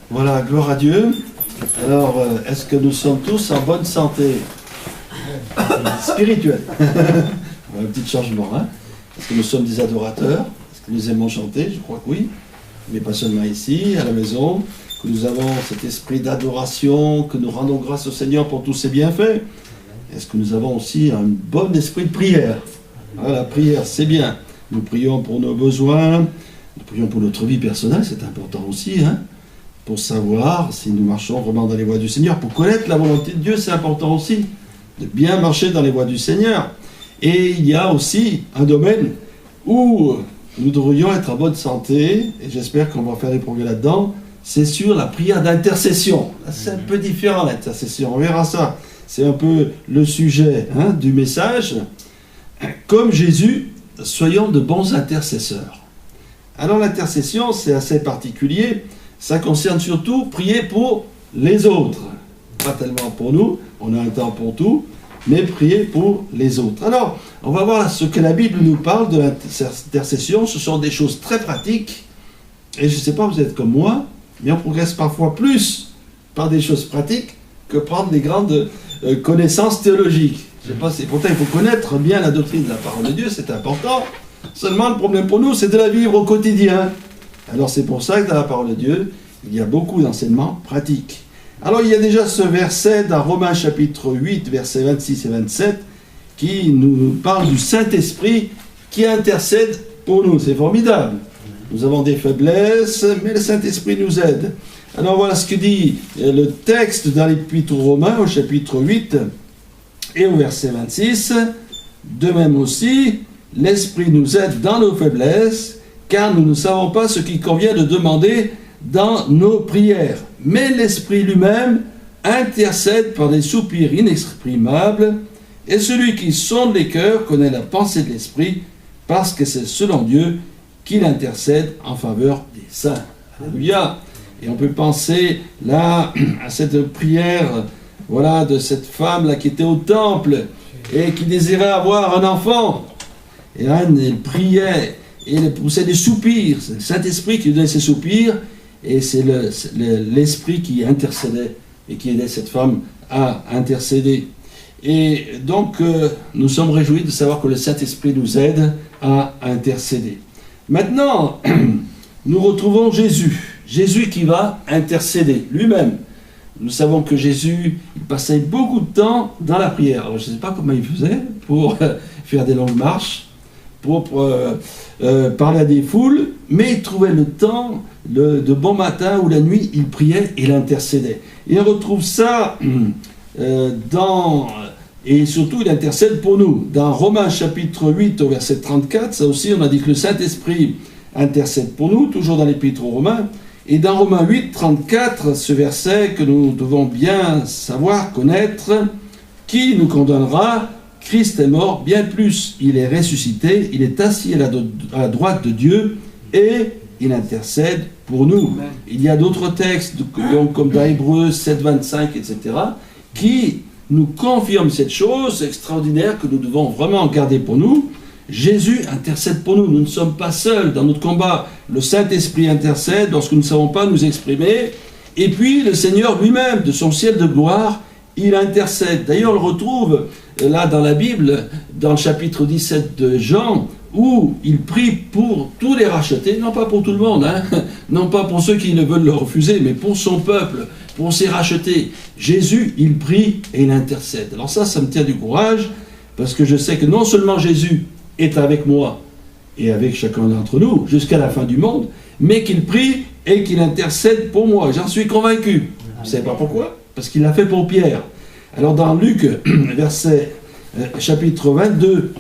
Voilà, gloire à Dieu. Alors, est-ce que nous sommes tous en bonne santé spirituelle? Un petit changement, hein? Est-ce que nous sommes des adorateurs? Est-ce que nous aimons chanter? Je crois que oui. Mais pas seulement ici, à la maison, que nous avons cet esprit d'adoration, que nous rendons grâce au Seigneur pour tous ses bienfaits. Est-ce que nous avons aussi un bon esprit de prière? La prière, c'est bien. Nous prions pour nos besoins, nous prions pour notre vie personnelle, c'est important aussi, hein? Pour savoir si nous marchons vraiment dans les voies du Seigneur. Pour connaître la volonté de Dieu, c'est important aussi, de bien marcher dans les voies du Seigneur. Et il y a aussi un domaine où nous devrions être en bonne santé, et j'espère qu'on va faire des progrès là-dedans, c'est sur la prière d'intercession. C'est un peu différent l'intercession, on verra ça. C'est un peu le sujet du message. Comme Jésus, soyons de bons intercesseurs. Alors l'intercession, c'est assez particulier. Ça concerne surtout prier pour les autres. Pas tellement pour nous, on a un temps pour tout, mais prier pour les autres. Alors, on va voir ce que la Bible nous parle de l'intercession. Ce sont des choses très pratiques. Et je ne sais pas, vous êtes comme moi, mais on progresse parfois plus par des choses pratiques que prendre des grandes connaissances théologiques. Je sais pas, pourtant, il faut connaître bien la doctrine de la parole de Dieu, c'est important. Seulement, le problème pour nous, c'est de la vivre au quotidien. Alors, c'est pour ça que dans la parole de Dieu, il y a beaucoup d'enseignements pratiques. Alors, il y a déjà ce verset dans Romains chapitre 8, versets 26 et 27, qui nous parle du Saint-Esprit qui intercède pour nous. C'est formidable. Nous avons des faiblesses, mais le Saint-Esprit nous aide. Alors, voilà ce que dit le texte dans l'Épître aux Romains, au chapitre 8 et au verset 26. De même aussi, l'Esprit nous aide dans nos faiblesses, car nous ne savons pas ce qu'il convient de demander dans nos prières. Mais l'Esprit lui-même intercède par des soupirs inexprimables, et celui qui sonde les cœurs connaît la pensée de l'Esprit, parce que c'est selon Dieu qu'il intercède en faveur des saints. Alléluia. Et on peut penser là à cette prière, voilà, de cette femme là qui était au temple et qui désirait avoir un enfant. Et là, elle priait et elle poussait des soupirs. C'est le Saint-Esprit qui lui donnait ces soupirs, et c'est l'Esprit qui intercédait et qui aidait cette femme à intercéder. Et donc, nous sommes réjouis de savoir que le Saint-Esprit nous aide à intercéder. Maintenant, nous retrouvons Jésus. Jésus qui va intercéder lui-même. Nous savons que Jésus, il passait beaucoup de temps dans la prière. Alors, je ne sais pas comment il faisait pour faire des longues marches, pour parler à des foules, mais il trouvait le temps, de bon matin ou la nuit, il priait et il intercédait. Et on retrouve ça et surtout il intercède pour nous. Dans Romains chapitre 8 au verset 34, ça aussi on a dit que le Saint-Esprit intercède pour nous, toujours dans l'Épître aux Romains. Et dans Romains 8, 34, ce verset que nous devons bien savoir, connaître, qui nous condamnera? Christ est mort, bien plus, il est ressuscité, il est assis à la droite de Dieu et il intercède pour nous. Amen. Il y a d'autres textes, comme dans Hébreux 7, 25, etc., qui nous confirment cette chose extraordinaire que nous devons vraiment garder pour nous. Jésus intercède pour nous. Nous ne sommes pas seuls dans notre combat. Le Saint-Esprit intercède lorsque nous ne savons pas nous exprimer. Et puis le Seigneur lui-même, de son ciel de gloire, il intercède. D'ailleurs, on le retrouve là dans la Bible, dans le chapitre 17 de Jean, où il prie pour tous les rachetés, non pas pour tout le monde, non pas pour ceux qui ne veulent le refuser, mais pour son peuple, pour ses rachetés. Jésus, il prie et il intercède. Alors ça me tient du courage, parce que je sais que non seulement Jésus est avec moi et avec chacun d'entre nous jusqu'à la fin du monde, mais qu'il prie et qu'il intercède pour moi. J'en suis convaincu. Vous ne savez pas pourquoi? Parce qu'il l'a fait pour Pierre. Alors dans Luc, chapitre 22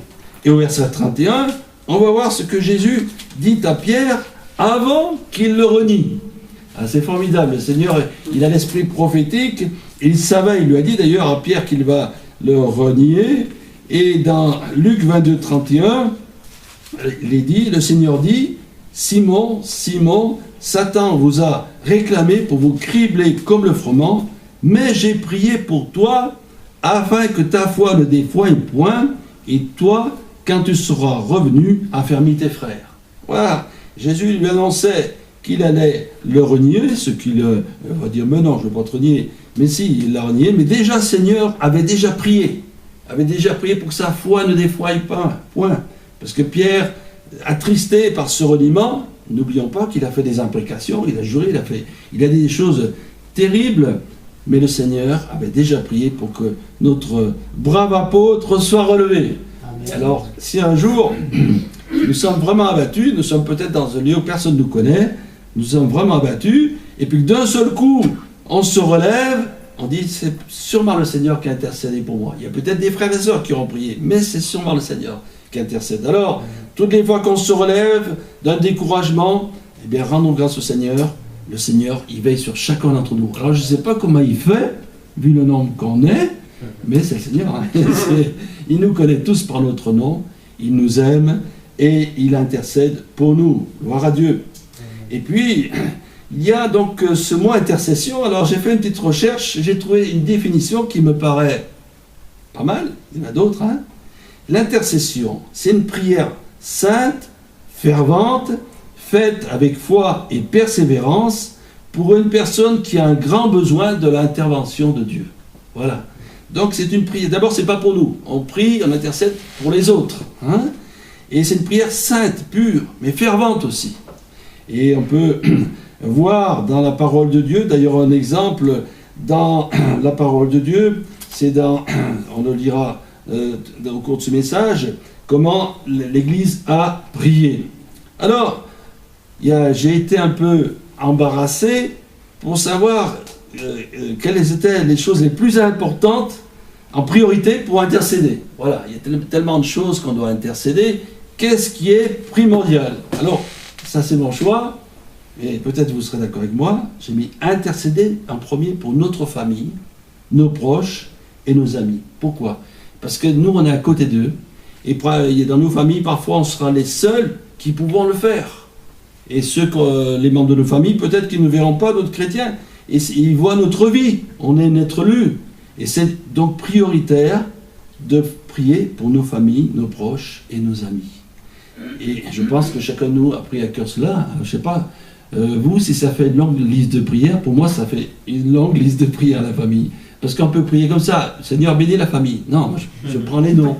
et au verset 31, on va voir ce que Jésus dit à Pierre avant qu'il le renie. C'est formidable. Le Seigneur, il a l'esprit prophétique. Il savait, il lui a dit d'ailleurs à Pierre qu'il va le renier. Et dans Luc 22, 31, le Seigneur dit, Simon, Simon, Satan vous a réclamé pour vous cribler comme le froment, mais j'ai prié pour toi, afin que ta foi ne défaille point, et toi, quand tu seras revenu, affermis tes frères. Voilà, Jésus lui annonçait qu'il allait le renier, ce qu'il va dire, mais non, je ne veux pas te renier. Mais si, il l'a renié, mais déjà le Seigneur avait déjà prié pour que sa foi ne défaille pas, point. Parce que Pierre, attristé par ce reniement, n'oublions pas qu'il a fait des imprécations, il a juré, il a dit des choses terribles, mais le Seigneur avait déjà prié pour que notre brave apôtre soit relevé. Amen. Alors, si un jour nous sommes vraiment abattus, nous sommes peut-être dans un lieu où personne ne nous connaît, nous sommes vraiment abattus, et puis d'un seul coup, on se relève, on dit, c'est sûrement le Seigneur qui a intercédé pour moi. Il y a peut-être des frères et sœurs qui ont prié, mais c'est sûrement le Seigneur qui intercède. Alors, toutes les fois qu'on se relève d'un découragement, eh bien, rendons grâce au Seigneur. Le Seigneur, il veille sur chacun d'entre nous. Alors, je ne sais pas comment il fait, vu le nombre qu'on est, mais c'est le Seigneur. Hein. Il nous connaît tous par notre nom, il nous aime et il intercède pour nous. Gloire à Dieu. Et puis, il y a donc ce mot intercession. Alors, j'ai fait une petite recherche, j'ai trouvé une définition qui me paraît pas mal. Il y en a d'autres. Hein. L'intercession, c'est une prière sainte, fervente, faite avec foi et persévérance pour une personne qui a un grand besoin de l'intervention de Dieu. Voilà. Donc c'est une prière. D'abord, c'est pas pour nous. On prie, on intercède pour les autres. Hein. Et c'est une prière sainte, pure, mais fervente aussi. Et on peut voir dans la parole de Dieu, d'ailleurs un exemple dans la parole de Dieu, c'est dans, on le lira au cours de ce message, comment l'Église a prié. Alors, j'ai été un peu embarrassé pour savoir quelles étaient les choses les plus importantes en priorité pour intercéder. Voilà, il y a tellement de choses qu'on doit intercéder. Qu'est-ce qui est primordial? Alors, ça c'est mon choix, et peut-être vous serez d'accord avec moi, j'ai mis intercéder en premier pour notre famille, nos proches et nos amis. Pourquoi? Parce que nous, on est à côté d'eux, et dans nos familles, parfois, on sera les seuls qui pouvons le faire. Et les membres de nos familles, peut-être qu'ils ne verront pas d'autres chrétiens, et ils voient notre vie, on est notre élu. Et c'est donc prioritaire de prier pour nos familles, nos proches et nos amis. Et je pense que chacun de nous a pris à cœur cela. Je ne sais pas, vous, si ça fait une longue liste de prières, pour moi, ça fait une longue liste de prières, la famille. Parce qu'on peut prier comme ça, Seigneur, bénis la famille. Non, moi, je prends les noms.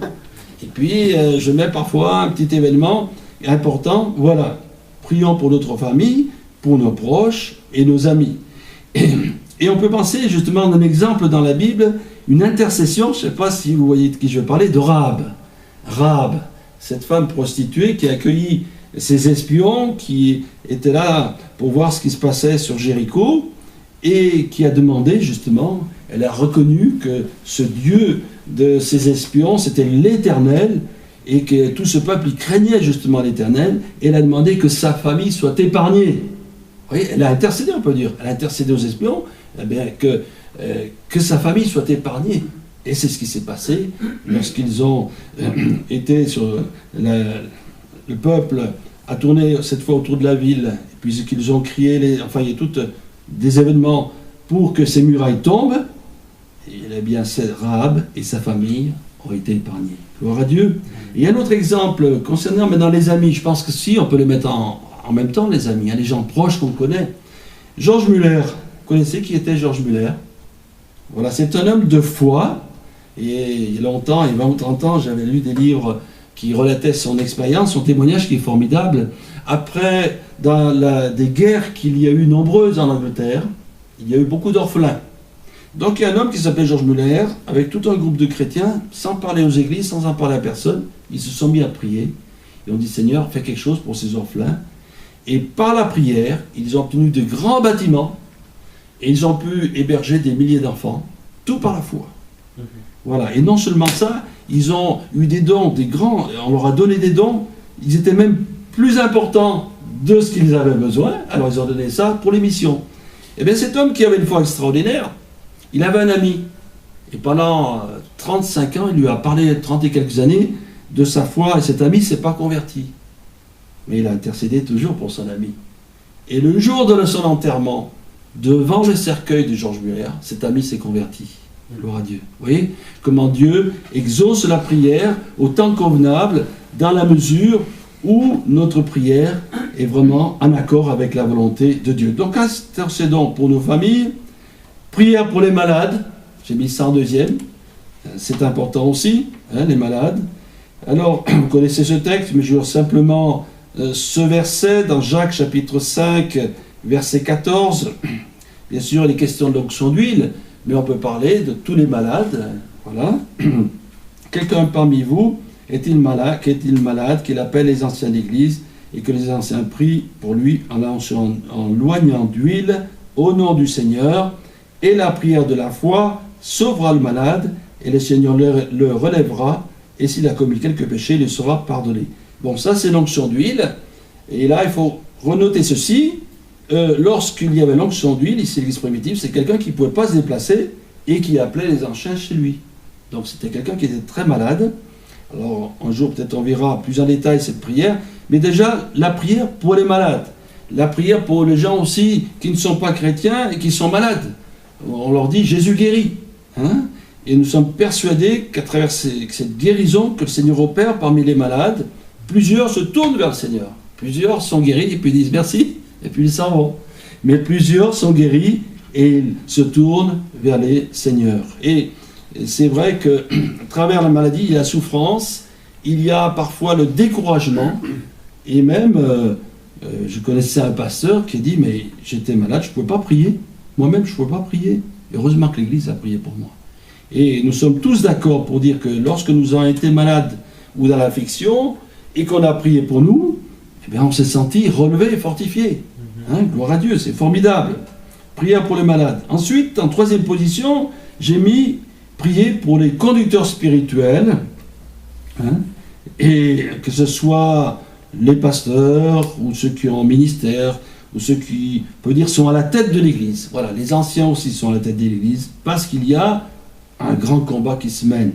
Et puis, je mets parfois un petit événement important. Voilà, prions pour notre famille, pour nos proches et nos amis. Et on peut penser justement à un exemple dans la Bible, une intercession, je ne sais pas si vous voyez de qui je vais parler, de Rahab. Rahab, cette femme prostituée qui a accueilli ces espions qui étaient là pour voir ce qui se passait sur Jéricho et qui a demandé justement, elle a reconnu que ce Dieu de ces espions, c'était l'Éternel et que tout ce peuple, il craignait justement l'Éternel et elle a demandé que sa famille soit épargnée. Vous voyez, elle a intercédé, on peut dire. Elle a intercédé aux espions, eh bien, que sa famille soit épargnée. Et c'est ce qui s'est passé lorsqu'ils ont été sur... le peuple a tourné cette fois autour de la ville, et puis qu'ils ont crié, enfin il y a toutes des événements pour que ces murailles tombent, et eh bien Rahab et sa famille ont été épargnés. Gloire à Dieu. Et il y a un autre exemple concernant maintenant les amis, je pense que si, on peut les mettre en même temps, les amis, hein, les gens proches qu'on connaît. Georges Muller, vous connaissez qui était Georges Muller? Voilà, c'est un homme de foi, et il y a longtemps, il y a 20 ou 30 ans, j'avais lu des livres qui relataient son expérience, son témoignage qui est formidable. Après, des guerres qu'il y a eu nombreuses en Angleterre, il y a eu beaucoup d'orphelins. Donc il y a un homme qui s'appelait Georges Muller, avec tout un groupe de chrétiens, sans parler aux églises, sans en parler à personne, ils se sont mis à prier, et on dit Seigneur, fais quelque chose pour ces orphelins. Et par la prière, ils ont obtenu de grands bâtiments, et ils ont pu héberger des milliers d'enfants, tout par la foi. Voilà. Et non seulement ça, ils ont eu des dons, des grands, on leur a donné des dons, ils étaient même plus importants de ce qu'ils avaient besoin, alors ils ont donné ça pour les missions. Et bien cet homme qui avait une foi extraordinaire, il avait un ami, et pendant 35 ans, il lui a parlé 30 et quelques années de sa foi, et cet ami ne s'est pas converti. Mais il a intercédé toujours pour son ami. Et le jour de son enterrement, devant le cercueil de Georges Muller, cet ami s'est converti. Gloire à Dieu. Vous voyez comment Dieu exauce la prière au temps convenable, dans la mesure où notre prière est vraiment en accord avec la volonté de Dieu. Donc intercédons pour nos familles, prière pour les malades, j'ai mis ça en deuxième, c'est important aussi, les malades. Alors, vous connaissez ce texte, mais je veux simplement ce verset dans Jacques chapitre 5, verset 14. Bien sûr, il est question de l'onction d'huile, mais on peut parler de tous les malades. Voilà. Quelqu'un parmi vous est-il malade, qu'il appelle les anciens d'église et que les anciens prient pour lui en loignant d'huile au nom du Seigneur, et la prière de la foi sauvera le malade, et le Seigneur le relèvera, et s'il a commis quelque péché, il lui sera pardonné. Bon, ça c'est l'onction d'huile, et là il faut renoter ceci, lorsqu'il y avait l'onction d'huile, ici l'église primitive, c'est quelqu'un qui ne pouvait pas se déplacer, et qui appelait les anciens chez lui. Donc c'était quelqu'un qui était très malade. Alors un jour peut-être on verra plus en détail cette prière, mais déjà la prière pour les malades, la prière pour les gens aussi qui ne sont pas chrétiens et qui sont malades. On leur dit Jésus guérit, et nous sommes persuadés qu'à travers cette guérison que le Seigneur opère parmi les malades, plusieurs se tournent vers le Seigneur, plusieurs sont guéris et puis disent merci, et puis ils s'en vont. Mais plusieurs sont guéris et ils se tournent vers les seigneurs. Et c'est vrai qu'à travers la maladie, il y a la souffrance, il y a parfois le découragement, et même, je connaissais un pasteur qui dit, mais j'étais malade, je ne pouvais pas prier. Moi-même, je ne pouvais pas prier. Heureusement que l'Église a prié pour moi. Et nous sommes tous d'accord pour dire que lorsque nous avons été malades ou dans l'affliction, et qu'on a prié pour nous, eh bien, on s'est senti relevé et fortifié. Gloire à Dieu, c'est formidable. Prière pour les malades. Ensuite, en troisième position, j'ai mis prier pour les conducteurs spirituels, et que ce soit les pasteurs, ou ceux qui ont un ministère, ou ceux qui, on peut dire, sont à la tête de l'Église. Voilà, les anciens aussi sont à la tête de l'Église, parce qu'il y a un grand combat qui se mène.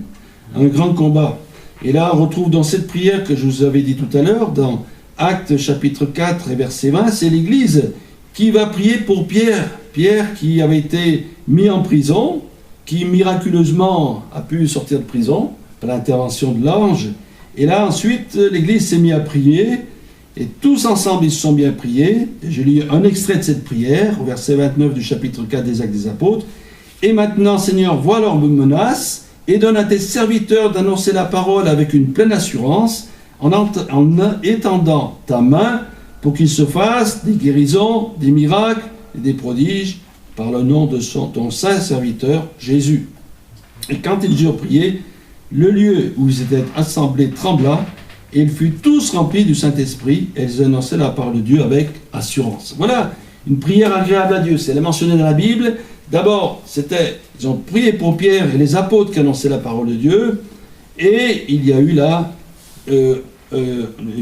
Un grand combat. Et là, on retrouve dans cette prière que je vous avais dit tout à l'heure, dans Actes chapitre 4 et verset 20, c'est l'Église qui va prier pour Pierre. Pierre qui avait été mis en prison, qui miraculeusement a pu sortir de prison par l'intervention de l'ange. Et là, ensuite, l'Église s'est mise à prier, et tous ensemble, ils se sont bien priés. Je lis un extrait de cette prière, au verset 29 du chapitre 4 des Actes des Apôtres. « Et maintenant, Seigneur, vois leurs menaces, et donne à tes serviteurs d'annoncer la parole avec une pleine assurance, en étendant ta main pour qu'il se fasse des guérisons, des miracles et des prodiges par le nom de ton saint serviteur Jésus. » Et quand ils eurent prié, le lieu où ils étaient assemblés trembla, et ils furent tous remplis du Saint-Esprit, et ils annonçaient la parole de Dieu avec assurance. Voilà, une prière agréable à Dieu, c'est mentionné dans la Bible. D'abord, ils ont prié pour Pierre et les apôtres qui annonçaient la parole de Dieu, et il y a eu là,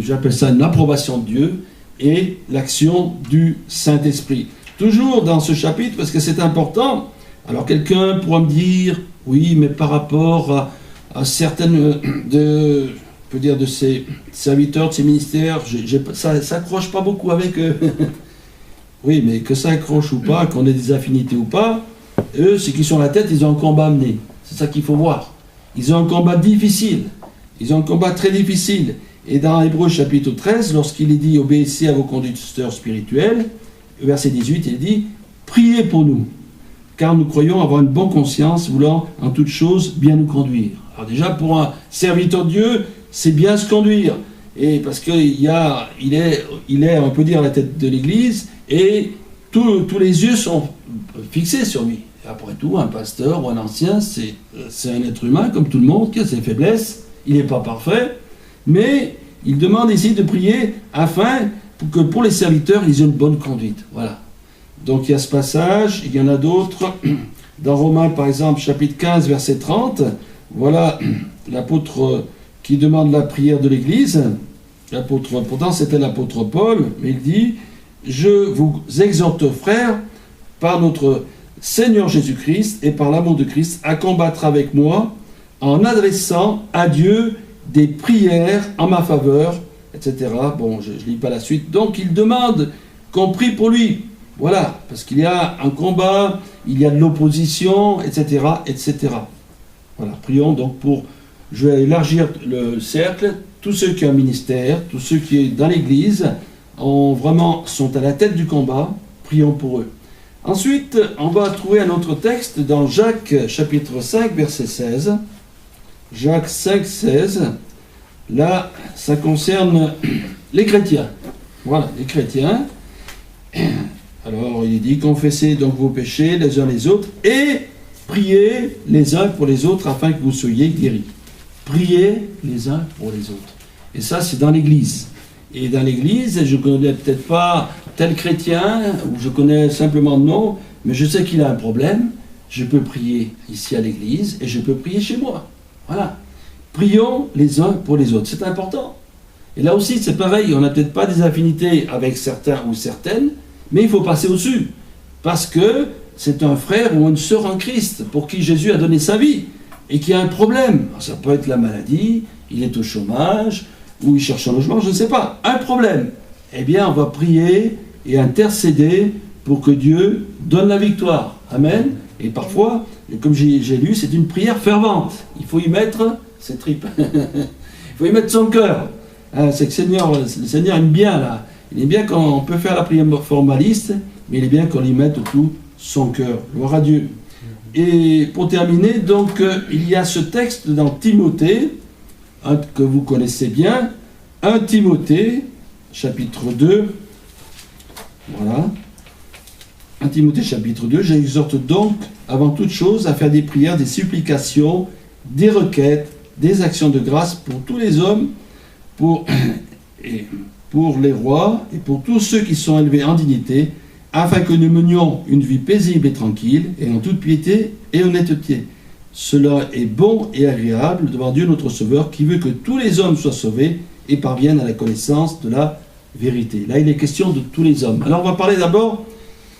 j'appelle ça une approbation de Dieu, et l'action du Saint-Esprit. Toujours dans ce chapitre, parce que c'est important, alors quelqu'un pourra me dire, oui, mais par rapport à certaines de ces serviteurs, de ces ministères, ça s'accroche pas beaucoup avec eux. Oui, mais que ça accroche ou pas, qu'on ait des affinités ou pas, eux, ceux qui sont à la tête, ils ont un combat à mener. C'est ça qu'il faut voir. Ils ont un combat difficile. Ils ont un combat très difficile. Et dans Hébreux chapitre 13, lorsqu'il est dit « Obéissez à vos conducteurs spirituels », verset 18, il dit « Priez pour nous, car nous croyons avoir une bonne conscience, voulant en toute chose bien nous conduire. » Alors déjà, pour un serviteur de Dieu, c'est bien se conduire. Et parce qu'il est, on peut dire, à la tête de l'Église, et tous les yeux sont fixés sur lui. Après tout, un pasteur ou un ancien, c'est un être humain comme tout le monde, qui a ses faiblesses, il n'est pas parfait, mais il demande ici de prier afin que pour les serviteurs, ils aient une bonne conduite. Voilà. Donc il y a ce passage, il y en a d'autres. Dans Romains, par exemple, chapitre 15, verset 30, voilà l'apôtre qui demande la prière de l'Église. Pourtant c'était l'apôtre Paul, mais il dit « Je vous exhorte, frères, par notre Seigneur Jésus-Christ et par l'amour de Christ, à combattre avec moi en adressant à Dieu des prières en ma faveur, etc. » Bon, je ne lis pas la suite. Donc il demande qu'on prie pour lui. Voilà, parce qu'il y a un combat, il y a de l'opposition, etc., etc. Voilà, prions donc pour... Je vais élargir le cercle, tous ceux qui ont un ministère, tous ceux qui sont dans l'Église, vraiment sont à la tête du combat, prions pour eux. Ensuite, on va trouver un autre texte dans Jacques chapitre 5, verset 16. Jacques 5, 16. Là, ça concerne les chrétiens. Voilà, les chrétiens. Alors, il dit, confessez donc vos péchés les uns les autres et priez les uns pour les autres afin que vous soyez guéris. Priez les uns pour les autres. Et ça, c'est dans l'Église. Et dans l'Église, je ne connais peut-être pas tel chrétien, ou je connais simplement le nom, mais je sais qu'il a un problème. Je peux prier ici à l'Église et je peux prier chez moi. Voilà. Prions les uns pour les autres. C'est important. Et là aussi, c'est pareil. On n'a peut-être pas des affinités avec certains ou certaines, mais il faut passer au-dessus. Parce que c'est un frère ou une sœur en Christ pour qui Jésus a donné sa vie et qui a un problème. Ça peut être la maladie, il est au chômage, ou il cherche un logement, je ne sais pas. Un problème. Eh bien, on va prier et intercéder pour que Dieu donne la victoire. Amen. Et parfois, comme j'ai lu, c'est une prière fervente. Il faut y mettre ses tripes. Il faut y mettre son cœur. Hein, c'est que le Seigneur aime bien là. Il aime bien quand on peut faire la prière formaliste, mais il est bien qu'on y mette tout son cœur. Gloire à Dieu. Et pour terminer, donc, il y a ce texte dans Timothée, que vous connaissez bien, 1 Timothée, chapitre 2. Voilà. 1 Timothée, chapitre 2. J'exhorte donc, avant toute chose, à faire des prières, des supplications, des requêtes, des actions de grâce pour tous les hommes, pour les rois et pour tous ceux qui sont élevés en dignité, afin que nous menions une vie paisible et tranquille, et en toute piété et honnêteté. Cela est bon et agréable devant Dieu notre Sauveur, qui veut que tous les hommes soient sauvés et parviennent à la connaissance de la vérité. Là, il est question de tous les hommes. Alors, on va parler d'abord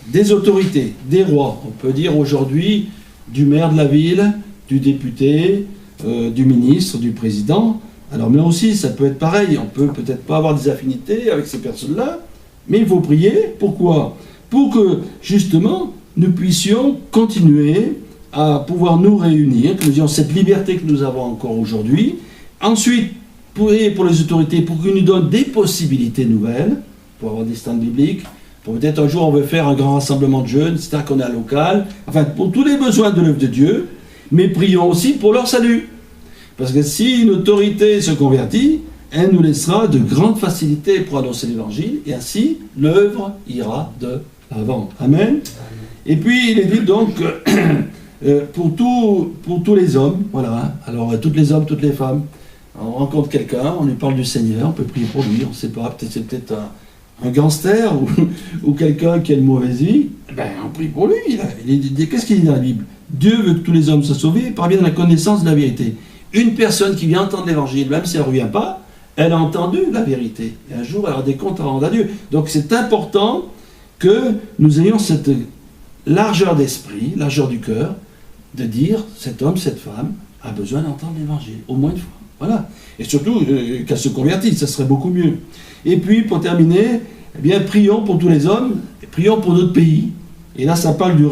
des autorités, des rois. On peut dire aujourd'hui du maire de la ville, du député, du ministre, du président. Alors, mais aussi, ça peut être pareil. On peut peut-être pas avoir des affinités avec ces personnes-là, mais il faut prier. Pourquoi ? Pour que, justement, nous puissions continuer à pouvoir nous réunir, que nous ayons cette liberté que nous avons encore aujourd'hui. Ensuite, pour les autorités, pour qu'ils nous donnent des possibilités nouvelles, pour avoir des stands bibliques, pour peut-être un jour on veut faire un grand rassemblement de jeunes, c'est-à-dire qu'on est à local, enfin pour tous les besoins de l'œuvre de Dieu, mais prions aussi pour leur salut. Parce que si une autorité se convertit, elle nous laissera de grandes facilités pour annoncer l'évangile, et ainsi l'œuvre ira de l'avant. Amen. Et puis il est dit donc pour tous les hommes, voilà, alors tous les hommes, toutes les femmes, on rencontre quelqu'un, on lui parle du Seigneur, on peut prier pour lui, on ne sait pas, peut-être c'est peut-être un gangster ou quelqu'un qui a une mauvaise vie, ben on prie pour lui. Qu'est-ce qu'il dit dans la Bible ? Dieu veut que tous les hommes soient sauvés et parviennent à la connaissance de la vérité. Une personne qui vient entendre l'évangile, même si elle ne revient pas, elle a entendu la vérité. Et un jour, elle aura des comptes à rendre à Dieu. Donc c'est important que nous ayons cette largeur d'esprit, largeur du cœur, de dire, cet homme, cette femme a besoin d'entendre l'évangile, au moins une fois. Voilà. Et surtout, qu'elle se convertisse, ça serait beaucoup mieux. Et puis, pour terminer, eh bien, prions pour tous les hommes, et prions pour notre pays. Et là, ça parle du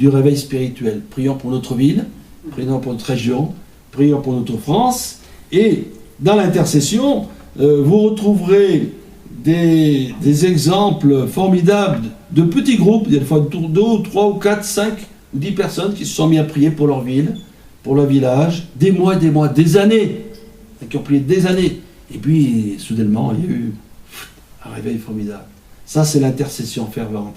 réveil spirituel. Prions pour notre ville, prions pour notre région, prions pour notre France. Et dans l'intercession, vous retrouverez des exemples formidables de petits groupes, des fois 2 ou 3 ou 4, 5 ou 10 personnes qui se sont mis à prier pour leur ville, pour leur village, des mois, des années, qui ont prié des années. Et puis, soudainement, il y a eu un réveil formidable. Ça, c'est l'intercession fervente.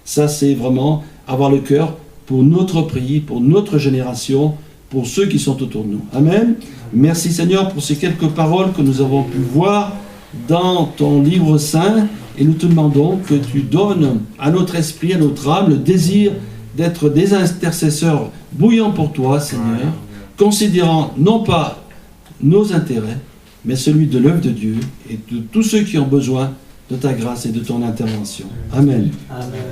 Ça, c'est vraiment avoir le cœur pour notre pays, pour notre génération, pour ceux qui sont autour de nous. Amen. Merci Seigneur pour ces quelques paroles que nous avons pu voir dans ton livre saint. Et nous te demandons que tu donnes à notre esprit, à notre âme, le désir d'être des intercesseurs bouillants pour toi, Seigneur, considérant non pas nos intérêts, mais celui de l'œuvre de Dieu et de tous ceux qui ont besoin de ta grâce et de ton intervention. Amen. Amen.